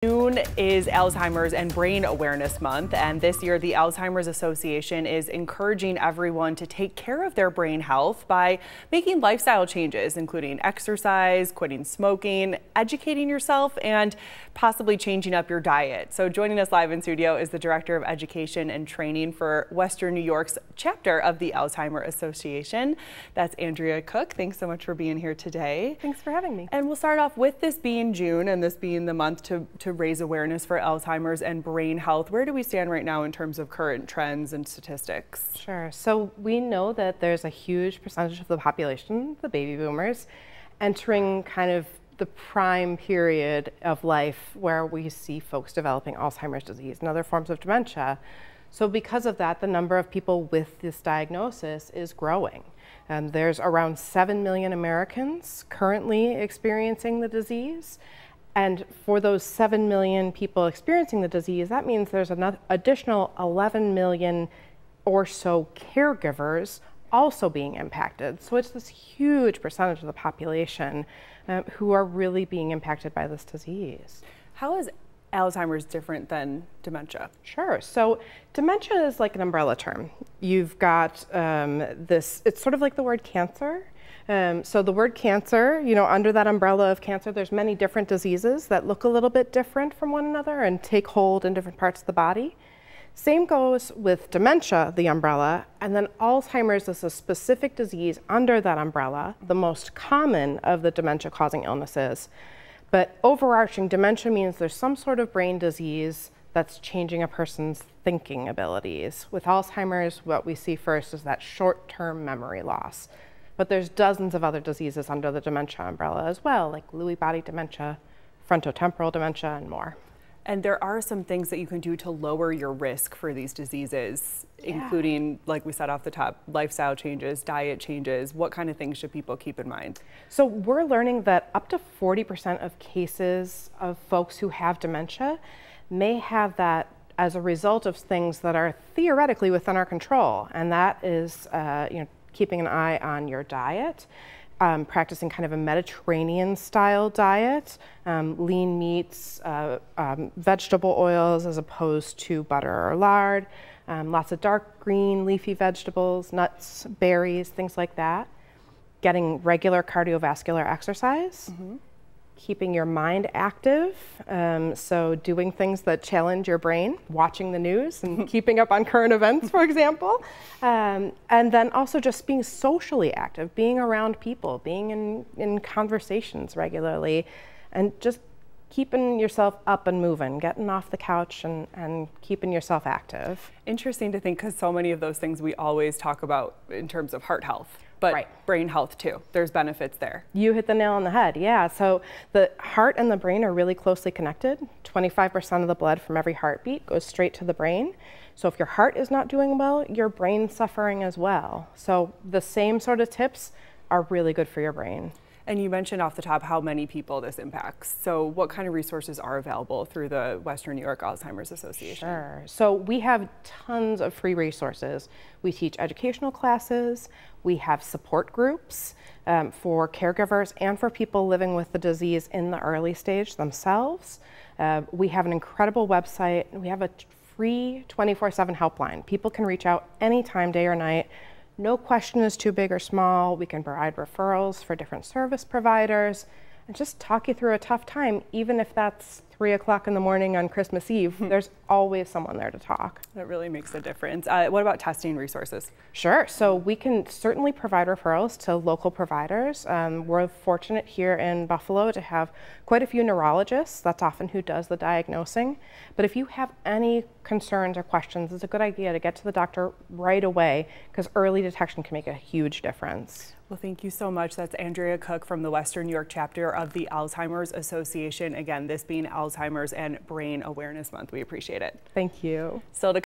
June is Alzheimer's and Brain Awareness Month, and this year the Alzheimer's Association is encouraging everyone to take care of their brain health by making lifestyle changes, including exercise, quitting smoking, educating yourself, and possibly changing up your diet. So joining us live in studio is the Director of Education and Training for Western New York's chapter of the Alzheimer's Association. That's Andrea Cook. Thanks so much for being here today. Thanks for having me. And we'll start off with this being June and this being the month to raise awareness for Alzheimer's and brain health. Where do we stand right now in terms of current trends and statistics? Sure. So we know that there's a huge percentage of the population, the baby boomers, entering kind of the prime period of life where we see folks developing Alzheimer's disease and other forms of dementia. So because of that, the number of people with this diagnosis is growing. There's around 7 million Americans currently experiencing the disease. And for those 7 million people experiencing the disease, that means there's an additional 11 million or so caregivers also being impacted. So it's this huge percentage of the population who are really being impacted by this disease. How is Alzheimer's different than dementia? Sure. So dementia is like an umbrella term. You've got it's sort of like the word cancer. So the word cancer, under that umbrella of cancer, there's many different diseases that look a little bit different from one another and take hold in different parts of the body. Same goes with dementia, the umbrella, and then Alzheimer's is a specific disease under that umbrella, the most common of the dementia-causing illnesses. But overarching, dementia means there's some sort of brain disease that's changing a person's thinking abilities. With Alzheimer's, what we see first is that short-term memory loss. But there's dozens of other diseases under the dementia umbrella as well, like Lewy body dementia, frontotemporal dementia, and more. And there are some things that you can do to lower your risk for these diseases, including, like we said off the top, lifestyle changes, diet changes. What kind of things should people keep in mind? So we're learning that up to 40% of cases of folks who have dementia may have that as a result of things that are theoretically within our control. And that is, keeping an eye on your diet, practicing kind of a Mediterranean style diet, lean meats, vegetable oils as opposed to butter or lard, lots of dark green leafy vegetables, nuts, berries, things like that. Getting regular cardiovascular exercise. Keeping your mind active, so doing things that challenge your brain, watching the news and keeping up on current events, for example. And then also just being socially active, being around people, being in conversations regularly, and just keeping yourself up and moving, getting off the couch and keeping yourself active. Interesting to think, because so many of those things we always talk about in terms of heart health. But brain health too, there's benefits there. You hit the nail on the head, yeah. So the heart and the brain are really closely connected. 25% of the blood from every heartbeat goes straight to the brain. So if your heart is not doing well, your brain's suffering as well. So the same sort of tips are really good for your brain. And you mentioned off the top how many people this impacts. So what kind of resources are available through the Western New York Alzheimer's Association? Sure. So we have tons of free resources. We teach educational classes. We have support groups for caregivers and for people living with the disease in the early stage themselves. We have an incredible website. We have a free 24/7 helpline. People can reach out anytime, day or night. No question is too big or small. We can provide referrals for different service providers and just talk you through a tough time, even if that's 3 o'clock in the morning on Christmas Eve. There's always someone there to talk. That really makes a difference. What about testing resources? Sure. So we can certainly provide referrals to local providers. We're fortunate here in Buffalo to have quite a few neurologists. That's often who does the diagnosing. But if you have any concerns or questions, it's a good idea to get to the doctor right away, because early detection can make a huge difference. Well, thank you so much. That's Andrea Cook from the Western New York chapter of the Alzheimer's Association. Again, this being Alzheimer's and Brain Awareness Month. We appreciate it. Thank you. Still to